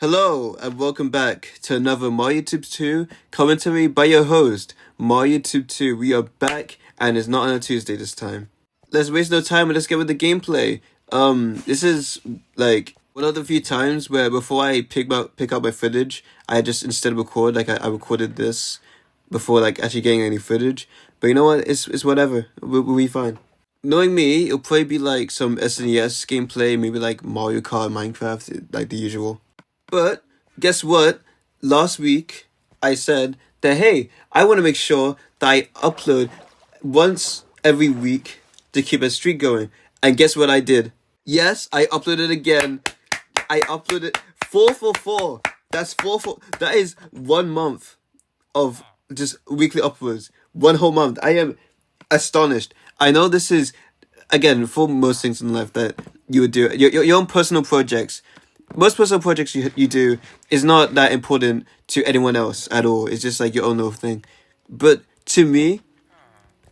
Hello and welcome back to another Mario Tube 2 commentary by your host, Mario Tube 2. We are back and it's not on a Tuesday this time. Let's waste no time and let's get with the gameplay. This is like one of the few times where before I pick out my footage, I just instead of record, I recorded this before actually getting any footage. But you know what? It's whatever. We'll be fine. Knowing me, it'll probably be some SNES gameplay, maybe Mario Kart, Minecraft, like the usual. But guess what? Last week I said that hey, I want to make sure that I upload once every week to keep a streak going. And guess what I did? Yes, I uploaded again. I uploaded 4 for 4. That's 4 for. That is 1 month of just weekly uploads. 1 whole month. I am astonished. I know this is again for most things in life that you would do your own personal projects. Most personal projects you do is not that important to anyone else at all. It's just your own little thing. But to me,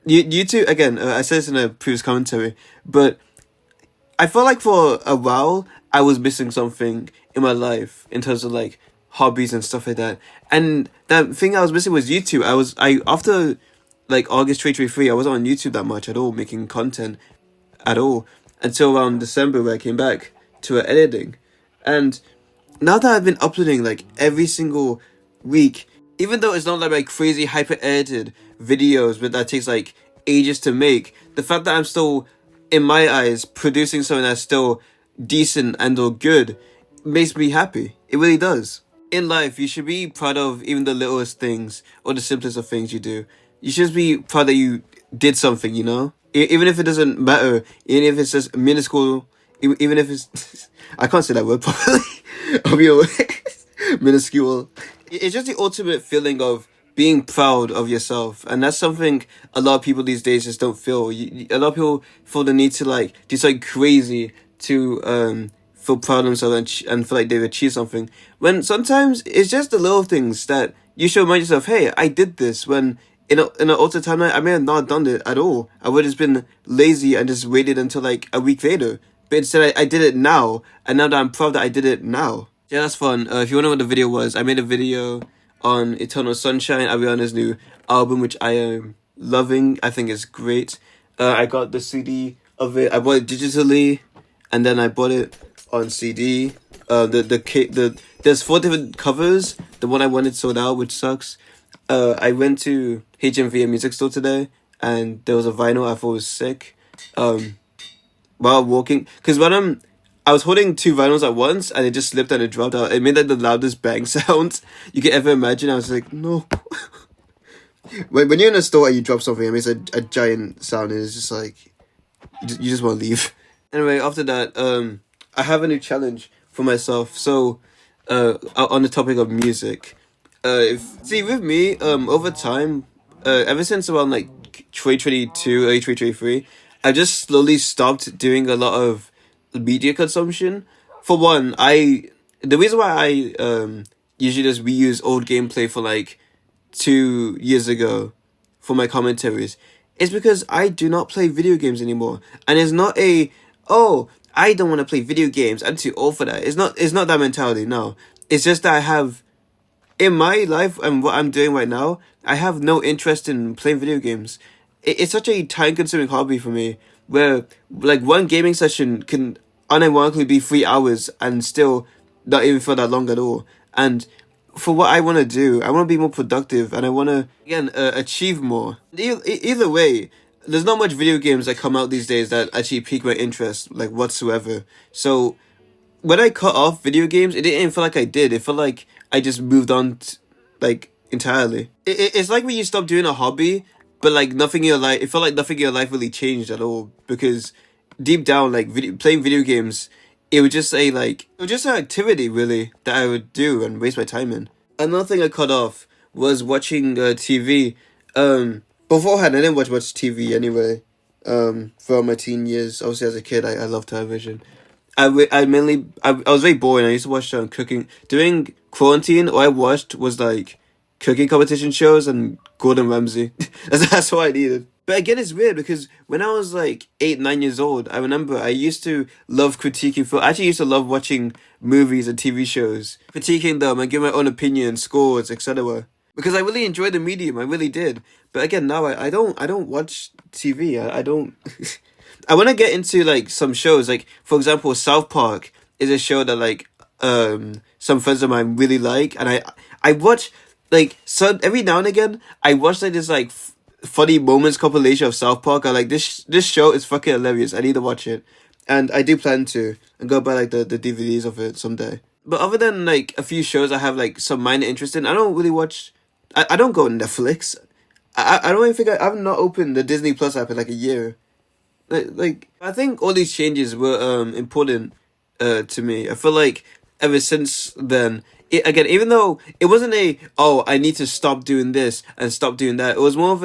you two, again, I said this in a previous commentary, but I felt like for a while I was missing something in my life in terms of hobbies and stuff like that. And that thing I was missing was YouTube. After August 2023, I wasn't on YouTube that much at all, making content at all, until around December where I came back to editing. And now that I've been uploading every single week, even though it's not my crazy hyper edited videos but that takes ages to make, the fact that I'm still, in my eyes, producing something that's still decent and or good makes me happy. It really does. In life, you should be proud of even the littlest things or the simplest of things you do. You should be proud that you did something, you know? Even if it doesn't matter, even if it's just minuscule, even if it's... I can't say that word properly. I'll be away. Minuscule. It's just the ultimate feeling of being proud of yourself. And that's something a lot of people these days just don't feel. A lot of people feel the need to do something crazy to feel proud of themselves and feel like they've achieved something. When sometimes it's just the little things that you should remind yourself, hey, I did this. When in an alternate timeline, I may have not done it at all. I would have just been lazy and just waited until a week later. But instead, I did it now, and now that I'm proud that I did it now. Yeah, that's fun. If you want to know what the video was, I made a video on Eternal Sunshine, Ariana's new album, which I am loving. I think it's great. I got the CD of it. I bought it digitally, and then I bought it on CD. There's 4 different covers. The one I wanted sold out, which sucks. I went to HMV, a music store today, and there was a vinyl I thought was sick. While walking, because when I was holding 2 vinyls at once and it just slipped and it dropped out. It made the loudest bang sound you could ever imagine. I was like, no. when you're in a store and you drop something, it makes a giant sound and it's just you just want to leave. Anyway, after that, I have a new challenge for myself. So, on the topic of music, with me, over time, ever since around 2022, early 2023, I just slowly stopped doing a lot of media consumption. For one, the reason why I usually just reuse old gameplay for 2 years ago for my commentaries is because I do not play video games anymore. And it's not I don't want to play video games, I'm too old for that. It's not that mentality, no. It's just that I have, in my life and what I'm doing right now, I have no interest in playing video games. It's such a time-consuming hobby for me, where one gaming session can unironically be 3 hours and still not even feel that long at all. And for what I want to do, I want to be more productive and I want to again achieve more. Either way, there's not much video games that come out these days that actually pique my interest whatsoever. So when I cut off video games, it didn't even feel like I did. It felt like I just moved on entirely. It's like when you stop doing a hobby, but nothing in your life, it felt like nothing in your life really changed at all, because deep down, playing video games, it was just it was just an activity really that I would do and waste my time in. Another thing I cut off was watching TV. Beforehand I didn't watch much TV anyway. For my teen years, obviously as a kid, I loved television. I was very boring. I used to watch cooking. During quarantine, all I watched was cooking competition shows and Gordon Ramsay. That's what I needed. But again, it's weird because when I was like 8, 9 years old, I remember I used to love critiquing film. I actually used to love watching movies and TV shows, critiquing them and giving my own opinion, scores, etc. Because I really enjoyed the medium, I really did. But again, now I don't watch TV. I don't. I want to get into like some shows. Like for example, South Park is a show that like some friends of mine really like, and I watch like so every now and again I watch like this like funny moments compilation of South Park. I like this show is fucking hilarious. I need to watch it, and I do plan to and go buy like the DVDs of it someday. But other than like a few shows I have like some minor interest in, I don't really watch. I don't go on Netflix. I don't even think I've not opened the Disney Plus app in like a year. Like I think all these changes were important to me. I feel like ever since then, again, even though it wasn't I need to stop doing this and stop doing that. It was more of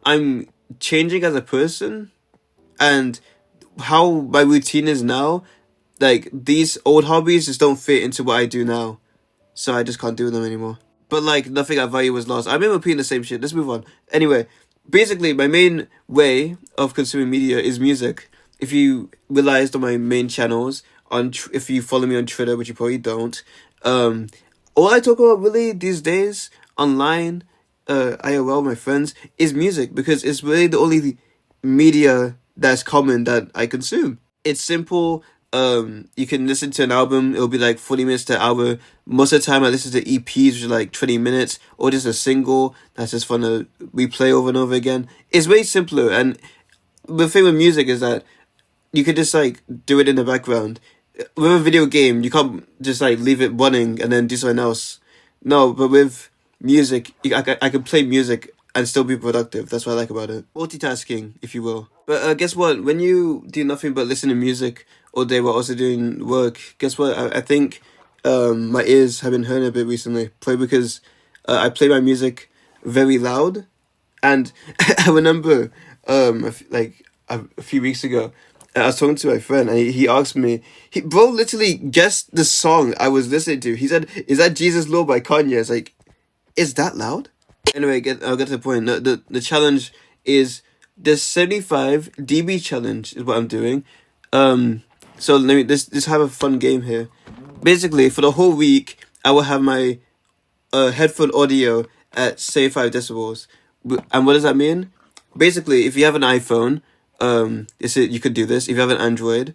I'm changing as a person, and how my routine is now. Like these old hobbies just don't fit into what I do now, so I just can't do them anymore. But like nothing I value was lost. I've been repeating the same shit. Let's move on. Anyway, basically my main way of consuming media is music. If you realized on my main channels, if you follow me on Twitter, which you probably don't, all I talk about really these days online, IRL, my friends, is music, because it's really the only media that's common that I consume. It's simple. You can listen to an album, it'll be like 40 minutes to an hour. Most of the time I listen to EPs, which are like 20 minutes, or just a single that's just fun to replay over and over again. It's way simpler, and the thing with music is that you can just like do it in the background. With a video game, you can't just like leave it running and then do something else. No, but with music, I can play music and still be productive. That's what I like about it. Multitasking, if you will. But guess what? When you do nothing but listen to music all day while also doing work, guess what? I think my ears have been hurting a bit recently. Probably because I play my music very loud. And I remember a few weeks ago, I was talking to my friend, and he asked me, bro literally guessed the song I was listening to. He said, "Is that Jesus Lord by Kanye?" It's like, is that loud? Anyway, I'll get to the point. The challenge is the 75 dB challenge is what I'm doing. So let me just have a fun game here. Basically, for the whole week, I will have my headphone audio at 75 decibels. And what does that mean? Basically, if you have an iPhone, you could do this. If you have an Android,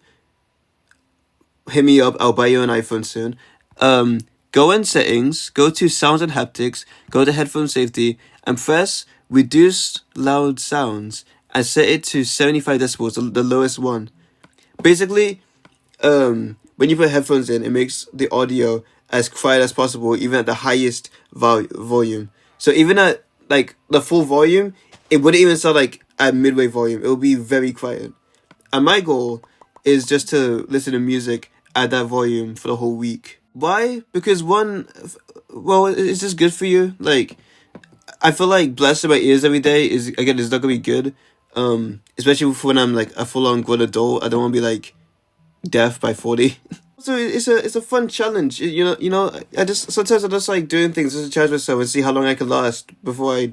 hit me up. I'll buy you an iPhone soon. Go in settings, go to sounds and haptics, go to headphone safety, and press reduce loud sounds and set it to 75 decibels, the lowest one. Basically, when you put headphones in, it makes the audio as quiet as possible, even at the highest volume. So even at like the full volume, it wouldn't even sound like at midway volume. It will be very quiet. And my goal is just to listen to music at that volume for the whole week. Why? Because it's just good for you. Like, I feel like blasting my ears every day is not gonna be good. Especially when I'm like a full-on grown adult. I don't want to be like deaf by 40. So it's a fun challenge. You know. I just like doing things just to challenge myself and see how long I can last before I.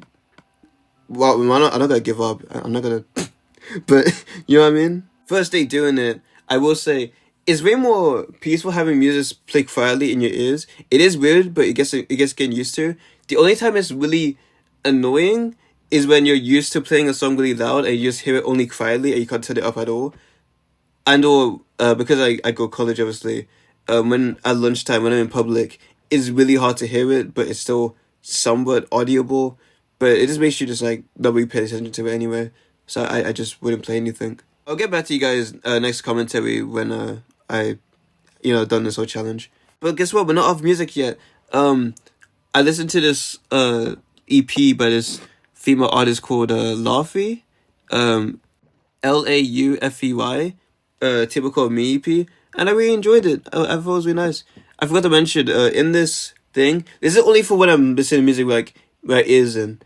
Well, I'm not gonna give up. I'm not gonna. But you know what I mean. First day doing it, I will say it's way more peaceful having music play quietly in your ears. It is weird, but it gets getting used to. The only time it's really annoying is when you're used to playing a song really loud and you just hear it only quietly and you can't turn it up at all. Or because I go college, obviously, when at lunchtime when I'm in public, it's really hard to hear it, but it's still somewhat audible. But it just makes you just like not really pay attention to it anyway. So I just wouldn't play anything. I'll get back to you guys next commentary when I done this whole challenge. But guess what? We're not off music yet. I listened to this EP by this female artist called Laufey, Laufey, typical me EP, and I really enjoyed it. I thought it was really nice. I forgot to mention in this thing, this is only for when I'm listening to music like where it is in.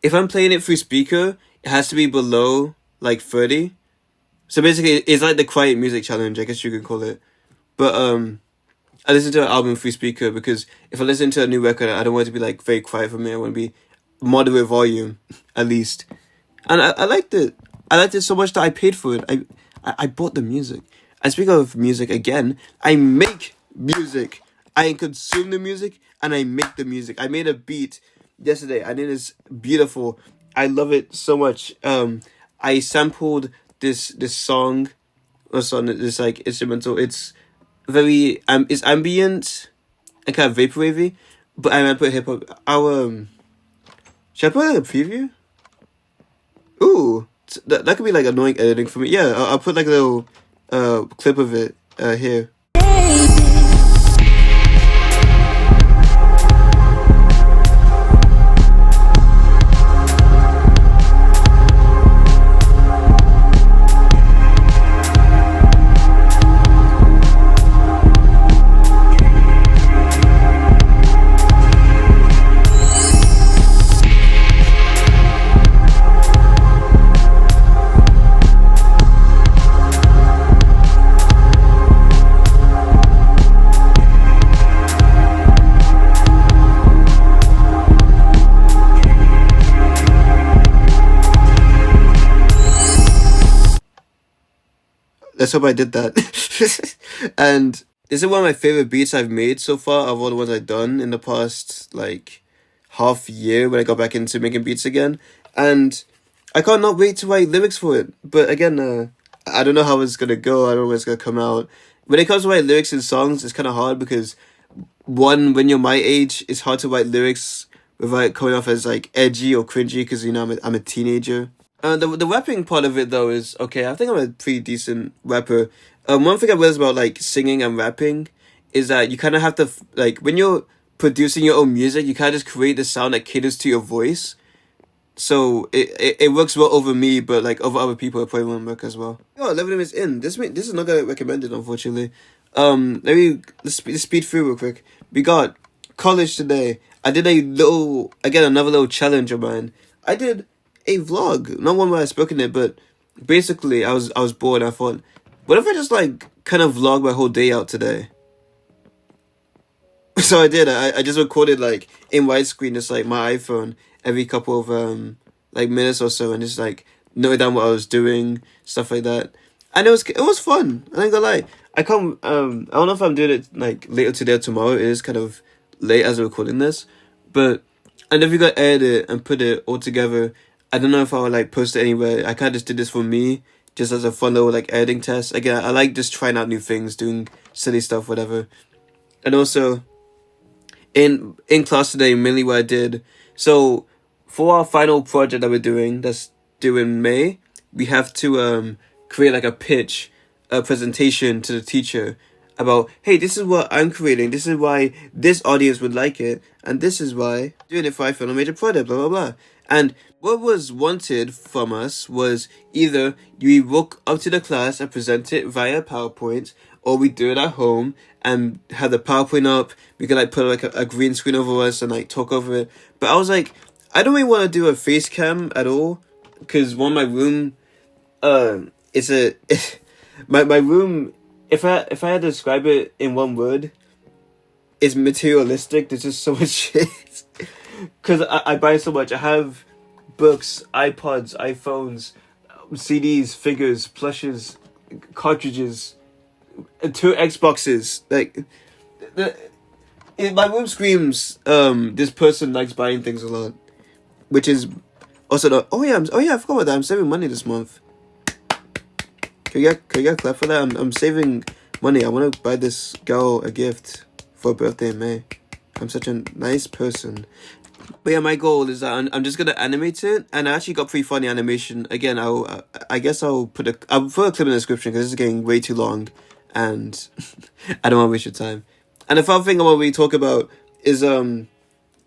If I'm playing it through speaker, it has to be below like 30. So basically, it's like the quiet music challenge, I guess you could call it. But I listen to an album through speaker because if I listen to a new record, I don't want it to be like very quiet for me. I want to be moderate volume, at least. And I liked it. I liked it so much that I paid for it. I bought the music. And speaking of music again, I make music. I consume the music and I make the music. I made a beat yesterday and it is beautiful. I love it so much. I sampled this song, this like instrumental. It's very it's ambient and kind of vaporwavy, but I might put hip hop. Should I put like a preview? Ooh, that could be like annoying editing for me. Yeah, I'll put like a little clip of it here. Let's hope I did that. And this is one of my favorite beats I've made so far of all the ones I've done in the past like half year when I got back into making beats again. And I can't not wait to write lyrics for it. But again, I don't know how it's gonna go. I don't know when it's gonna come out. When it comes to write lyrics in songs, it's kind of hard because one, when you're my age, it's hard to write lyrics without coming off as like edgy or cringy because you know I'm a teenager. The rapping part of it though is okay. I think I'm a pretty decent rapper. One thing I realized about like singing and rapping is that you kind of have to like when you're producing your own music, you kind of just create the sound that caters to your voice. So it works well over me, but like over other people, it probably won't work as well. Oh, 11 minutes in. This is not gonna recommended, unfortunately. Let's speed through real quick. We got college today. I did another little challenge of mine. I did a vlog, not one where I spoke in it, but basically I was bored. I thought, what if I just like kind of vlog my whole day out today? So I did. I just recorded like in widescreen, just like my iPhone every couple of like minutes or so, and just like noted down what I was doing, stuff like that. And it was fun. I ain't gonna lie. I don't know if I'm doing it like later today or tomorrow. It is kind of late as I'm recording this, but and if you got edit it and put it all together, I don't know if I would like post it anywhere. I kind of just did this for me, just as a fun little like editing test. Again, I like just trying out new things, doing silly stuff, whatever. And also, in class today, mainly what I did. So for our final project that we're doing, that's due in May, we have to create like a pitch, a presentation to the teacher about, hey, this is what I'm creating. This is why this audience would like it, and this is why I'm doing it for I film a major project. Blah blah blah. And what was wanted from us was either we walk up to the class and present it via PowerPoint, or we do it at home and have the PowerPoint up. We could like put like a green screen over us and like talk over it. But I was like, I don't really want to do a face cam at all, because my room, it's a my room. If I had to describe it in one word, it's materialistic. There's just so much shit. Because I buy so much. I have books, iPods, iPhones, CDs, figures, plushes, cartridges, 2 Xboxes. Like, my room screams, this person likes buying things a lot. Which is also not... Oh yeah, I forgot about that. I'm saving money this month. Can you get a clap for that? I'm saving money. I want to buy this girl a gift for her birthday in May. I'm such a nice person. But yeah, my goal is that I'm just gonna animate it, and I actually got pretty funny animation. Again, I guess I'll put a clip in the description because this is getting way too long, and I don't want to waste your time. And the final thing I want to really talk about is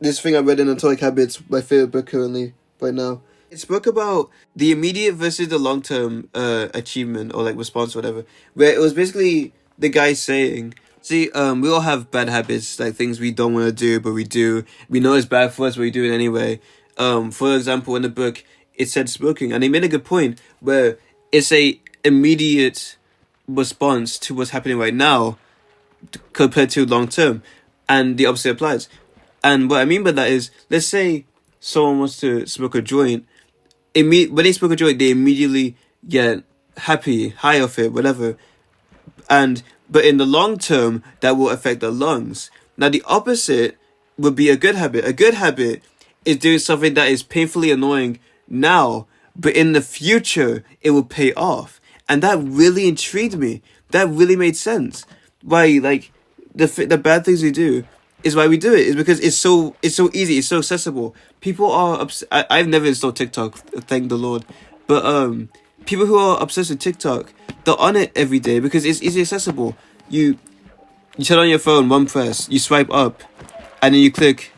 this thing I read in Atomic Habits, my favorite book currently right now. It spoke about the immediate versus the long term achievement or like response or whatever, where it was basically the guy saying, see, we all have bad habits, like things we don't want to do, but we do. We know it's bad for us, but we do it anyway. For example, in the book, it said smoking, and he made a good point where it's a immediate response to what's happening right now compared to long term, and the opposite applies. And what I mean by that is, let's say someone wants to smoke a joint, when they smoke a joint, they immediately get happy, high off it, whatever. But in the long term, that will affect the lungs. Now, the opposite would be a good habit. A good habit is doing something that is painfully annoying now, but in the future, it will pay off. And that really intrigued me. That really made sense. Why, like, the bad things we do is why we do it. Is because it's so easy. It's so accessible. People are I've never installed TikTok, thank the Lord. But people who are obsessed with TikTok, they're on it every day because it's easy accessible. You turn on your phone, one press, you swipe up, and then you click.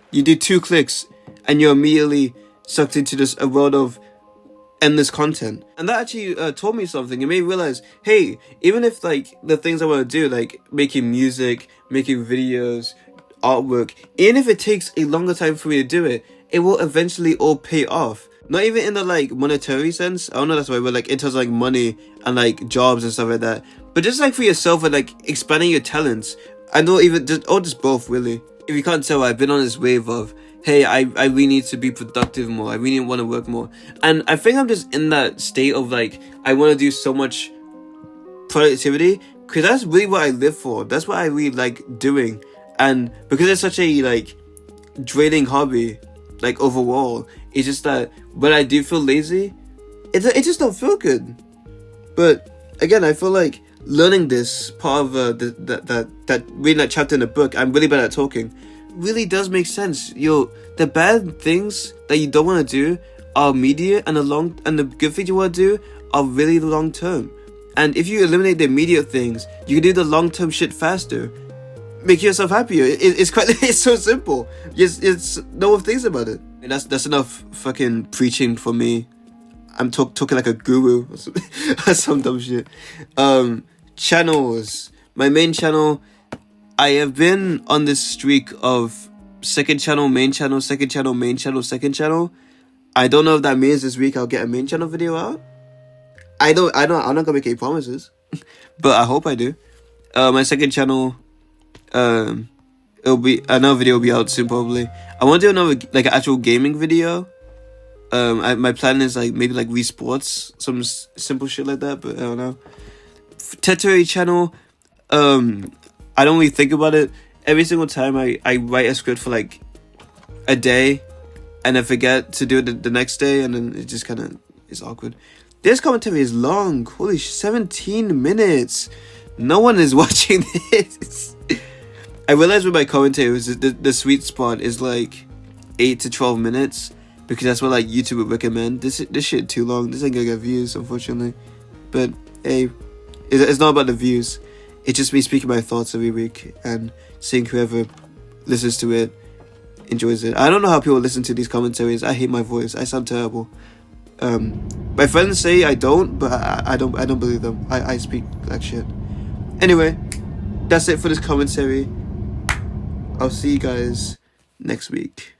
You do 2 clicks, and you're immediately sucked into this a world of endless content. And that actually taught me something. It made me realize, hey, even if like the things I want to do, like making music, making videos, artwork, even if it takes a longer time for me to do it, it will eventually all pay off. Not even in the like monetary sense. I don't know that's why, but like in terms of like money and like jobs and stuff like that. But just like for yourself and like expanding your talents. I know even just both really. If you can't tell, I've been on this wave of, hey, I really need to be productive more. I really want to work more. And I think I'm just in that state of like, I want to do so much productivity because that's really what I live for. That's what I really like doing. And because it's such a like draining hobby, like overall, it's just that when I do feel lazy, it just don't feel good. But again, I feel like learning this part of that reading that chapter in the book, I'm really bad at talking, really does make sense. The bad things that you don't want to do are immediate, and the good things you want to do are really long term. And if you eliminate the immediate things, you can do the long term shit faster, make yourself happier. It's so simple. It's no one thinks about it. And that's enough fucking preaching for me. I'm talking like a guru or some dumb shit. Channels. My main channel, I have been on this streak of second channel, main channel, second channel, main channel, second channel. I don't know if that means this week I'll get a main channel video out. I'm not gonna make any promises, but I hope I do. My second channel, another video will be out soon probably. I want to do another like an actual gaming video. My plan is like maybe like Wii Sports, some simple shit like that, but I don't know. Teteri channel, I don't really think about it. Every single time I write a script for like a day and I forget to do it the next day, and then it just kind of is awkward. This commentary is long. Holy 17 minutes. No one is watching this. I realized with my commentary was the sweet spot is like 8 to 12 minutes because that's what like YouTube would recommend. This shit too long. This ain't gonna get views, unfortunately. But hey, it's not about the views. It's just me speaking my thoughts every week and seeing whoever listens to it enjoys it. I don't know how people listen to these commentaries. I hate my voice. I sound terrible. My friends say I don't, but I don't believe them. I speak like shit. Anyway, that's it for this commentary. I'll see you guys next week.